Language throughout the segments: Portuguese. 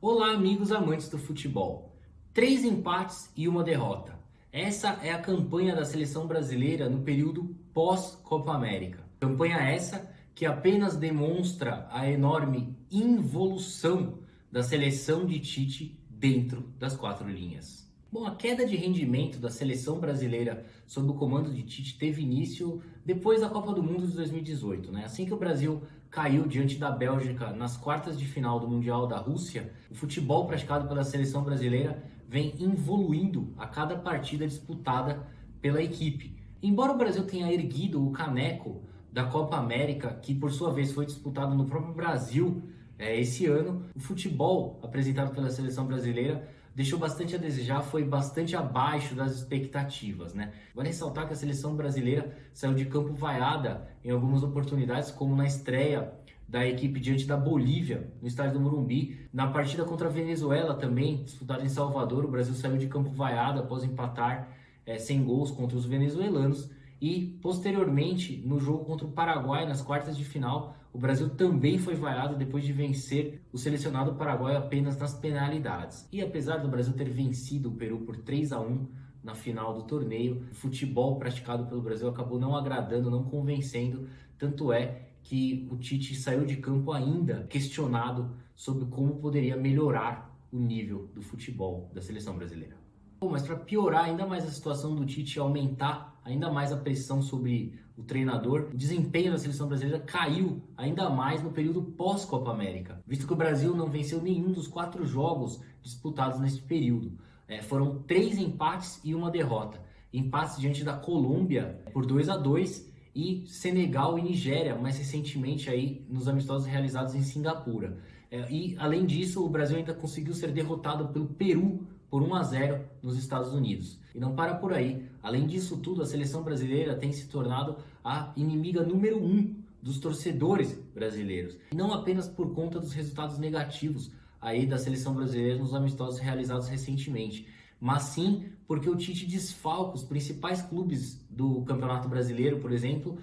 Olá, amigos amantes do futebol. 3 empates e uma derrota. Essa é a campanha da seleção brasileira no período pós-Copa América. Campanha essa que apenas demonstra a enorme involução da seleção de Tite dentro das quatro linhas. Bom, a queda de rendimento da seleção brasileira sob o comando de Tite teve início depois da Copa do Mundo de 2018, né? Assim que o Brasil caiu diante da Bélgica nas quartas de final do Mundial da Rússia, o futebol praticado pela seleção brasileira vem evoluindo a cada partida disputada pela equipe. Embora o Brasil tenha erguido o caneco da Copa América, que por sua vez foi disputado no próprio Brasil esse ano, o futebol apresentado pela seleção brasileira deixou bastante a desejar, foi bastante abaixo das expectativas, né? Vale ressaltar que a seleção brasileira saiu de campo vaiada em algumas oportunidades, como na estreia da equipe diante da Bolívia, no estádio do Morumbi. Na partida contra a Venezuela também, disputada em Salvador, o Brasil saiu de campo vaiado após empatar sem gols contra os venezuelanos. E, posteriormente, no jogo contra o Paraguai, nas quartas de final, o Brasil também foi vaiado depois de vencer o selecionado Paraguai apenas nas penalidades. E apesar do Brasil ter vencido o Peru por 3-1 na final do torneio, o futebol praticado pelo Brasil acabou não agradando, não convencendo, tanto é que o Tite saiu de campo ainda questionado sobre como poderia melhorar o nível do futebol da seleção brasileira. Bom, mas para piorar ainda mais a situação do Tite e aumentar ainda mais a pressão sobre o treinador, o desempenho da seleção brasileira caiu ainda mais no período pós-Copa América, visto que o Brasil não venceu nenhum dos 4 jogos disputados nesse período. Foram 3 empates e uma derrota. Empates diante da Colômbia por 2-2 e Senegal e Nigéria, mais recentemente aí nos amistosos realizados em Singapura. E além disso, o Brasil ainda conseguiu ser derrotado pelo Peru por 1-0 nos Estados Unidos. E não para por aí. Além disso tudo, a seleção brasileira tem se tornado a inimiga número 1 dos torcedores brasileiros. E não apenas por conta dos resultados negativos aí da seleção brasileira nos amistosos realizados recentemente, mas sim porque o Tite desfalca os principais clubes do Campeonato Brasileiro, por exemplo,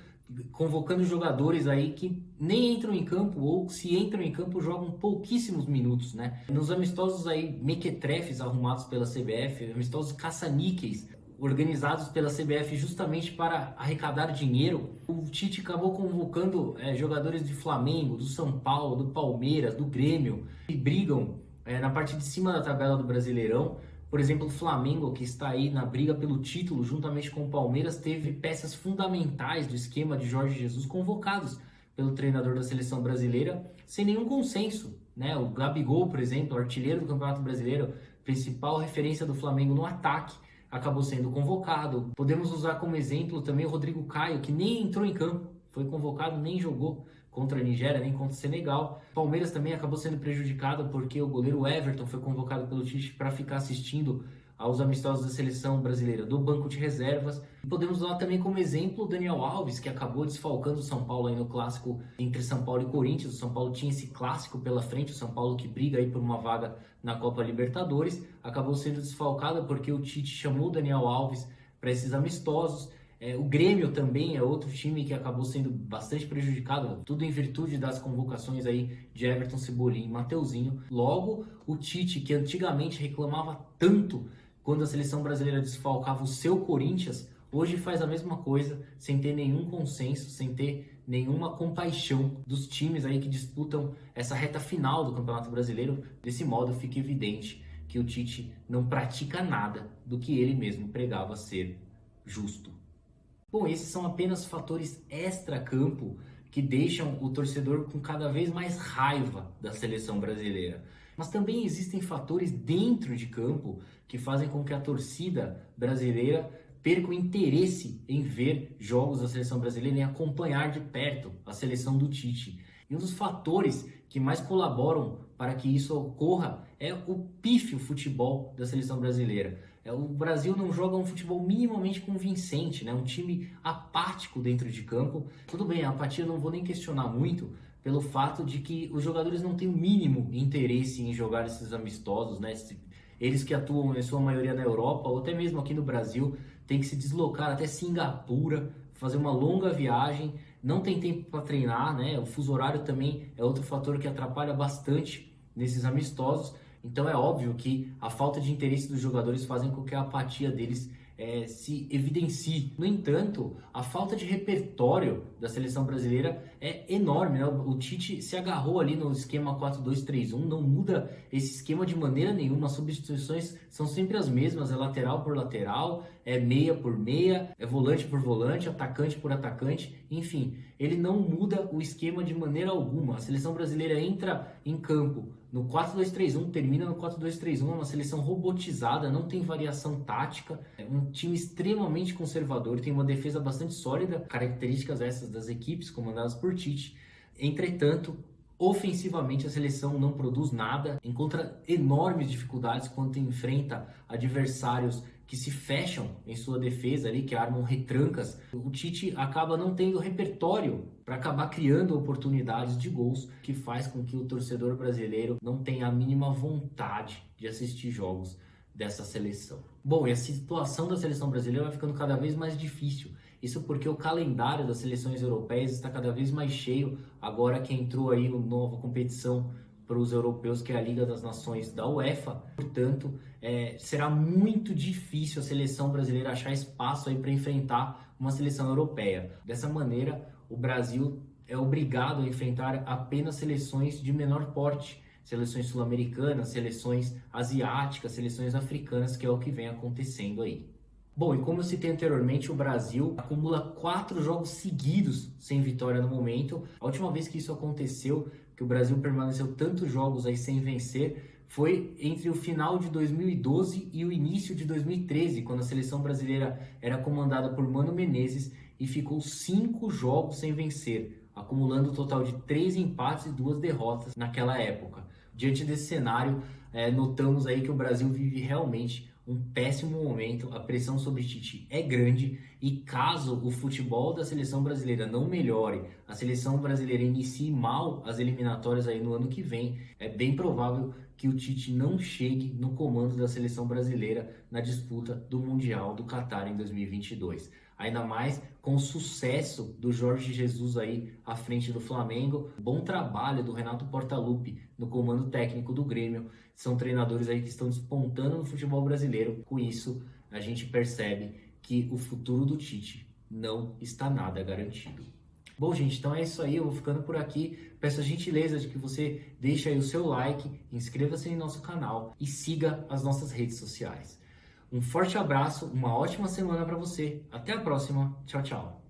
convocando jogadores aí que nem entram em campo ou se entram em campo jogam pouquíssimos minutos, né? Nos amistosos aí mequetrefes arrumados pela CBF, amistosos caça-níqueis organizados pela CBF justamente para arrecadar dinheiro, o Tite acabou convocando jogadores de Flamengo, do São Paulo, do Palmeiras, do Grêmio, que brigam na parte de cima da tabela do Brasileirão. Por exemplo, o Flamengo, que está aí na briga pelo título, juntamente com o Palmeiras, teve peças fundamentais do esquema de Jorge Jesus convocados pelo treinador da seleção brasileira sem nenhum consenso, né? O Gabigol, por exemplo, artilheiro do Campeonato Brasileiro, principal referência do Flamengo no ataque, acabou sendo convocado. Podemos usar como exemplo também o Rodrigo Caio, que nem entrou em campo, foi convocado, nem jogou contra a Nigéria, nem contra o Senegal. O Palmeiras também acabou sendo prejudicado porque o goleiro Everton foi convocado pelo Tite para ficar assistindo aos amistosos da seleção brasileira do banco de reservas. E podemos usar também como exemplo o Daniel Alves, que acabou desfalcando o São Paulo aí no clássico entre São Paulo e Corinthians. O São Paulo tinha esse clássico pela frente, o São Paulo que briga aí por uma vaga na Copa Libertadores, acabou sendo desfalcado porque o Tite chamou o Daniel Alves para esses amistosos. O Grêmio também é outro time que acabou sendo bastante prejudicado, tudo em virtude das convocações aí de Everton, Cebolinha e Mateuzinho. Logo, o Tite, que antigamente reclamava tanto quando a seleção brasileira desfalcava o seu Corinthians, hoje faz a mesma coisa, sem ter nenhum consenso, sem ter nenhuma compaixão dos times aí que disputam essa reta final do Campeonato Brasileiro. Desse modo, fica evidente que o Tite não pratica nada do que ele mesmo pregava ser justo. Bom, esses são apenas fatores extra-campo que deixam o torcedor com cada vez mais raiva da seleção brasileira. Mas também existem fatores dentro de campo que fazem com que a torcida brasileira perca o interesse em ver jogos da seleção brasileira, em acompanhar de perto a seleção do Tite. E um dos fatores que mais colaboram para que isso ocorra é o pífio futebol da seleção brasileira. O Brasil não joga um futebol minimamente convincente, né? Um time apático dentro de campo. Tudo bem, a apatia eu não vou nem questionar muito pelo fato de que os jogadores não têm o mínimo interesse em jogar esses amistosos, né? Eles que atuam em sua maioria na Europa ou até mesmo aqui no Brasil têm que se deslocar até Singapura, fazer uma longa viagem, não tem tempo para treinar, né? O fuso horário também é outro fator que atrapalha bastante nesses amistosos. Então é óbvio que a falta de interesse dos jogadores fazem com que a apatia deles se evidencie. No entanto, a falta de repertório da seleção brasileira é enorme, né? O Tite se agarrou ali no esquema 4-2-3-1, não muda esse esquema de maneira nenhuma, as substituições são sempre as mesmas, é lateral por lateral, é meia por meia, é volante por volante, atacante por atacante, enfim, ele não muda o esquema de maneira alguma. A seleção brasileira entra em campo no 4-2-3-1, termina no 4-2-3-1, é uma seleção robotizada, não tem variação tática, é um time extremamente conservador, tem uma defesa bastante sólida, características essas das equipes comandadas por Tite. Entretanto, ofensivamente a seleção não produz nada, encontra enormes dificuldades quando enfrenta adversários que se fecham em sua defesa ali, que armam retrancas. O Tite acaba não tendo repertório para acabar criando oportunidades de gols, que faz com que o torcedor brasileiro não tenha a mínima vontade de assistir jogos dessa seleção. Bom, e a situação da seleção brasileira vai ficando cada vez mais difícil. Isso porque o calendário das seleções europeias está cada vez mais cheio, agora que entrou aí uma nova competição para os europeus, que é a Liga das Nações da UEFA. Portanto, será muito difícil a seleção brasileira achar espaço aí para enfrentar uma seleção europeia. Dessa maneira, o Brasil é obrigado a enfrentar apenas seleções de menor porte, seleções sul-americanas, seleções asiáticas, seleções africanas, que é o que vem acontecendo aí. Bom, e como eu citei anteriormente, o Brasil acumula 4 jogos seguidos sem vitória no momento. A última vez que isso aconteceu, que o Brasil permaneceu tantos jogos aí sem vencer, foi entre o final de 2012 e o início de 2013, quando a seleção brasileira era comandada por Mano Menezes e ficou 5 jogos sem vencer, acumulando um total de 3 empates e 2 derrotas naquela época. Diante desse cenário, notamos aí que o Brasil vive realmente um péssimo momento, a pressão sobre Tite é grande e caso o futebol da seleção brasileira não melhore, a seleção brasileira inicie mal as eliminatórias aí no ano que vem, é bem provável que o Tite não chegue no comando da seleção brasileira na disputa do Mundial do Catar em 2022. Ainda mais com o sucesso do Jorge Jesus aí à frente do Flamengo, bom trabalho do Renato Portaluppi no comando técnico do Grêmio. São treinadores aí que estão despontando no futebol brasileiro. Com isso, a gente percebe que o futuro do Tite não está nada garantido. Bom, gente, então é isso aí, eu vou ficando por aqui. Peço a gentileza de que você deixe aí o seu like, inscreva-se em nosso canal e siga as nossas redes sociais. Um forte abraço, uma ótima semana para você. Até a próxima. Tchau, tchau.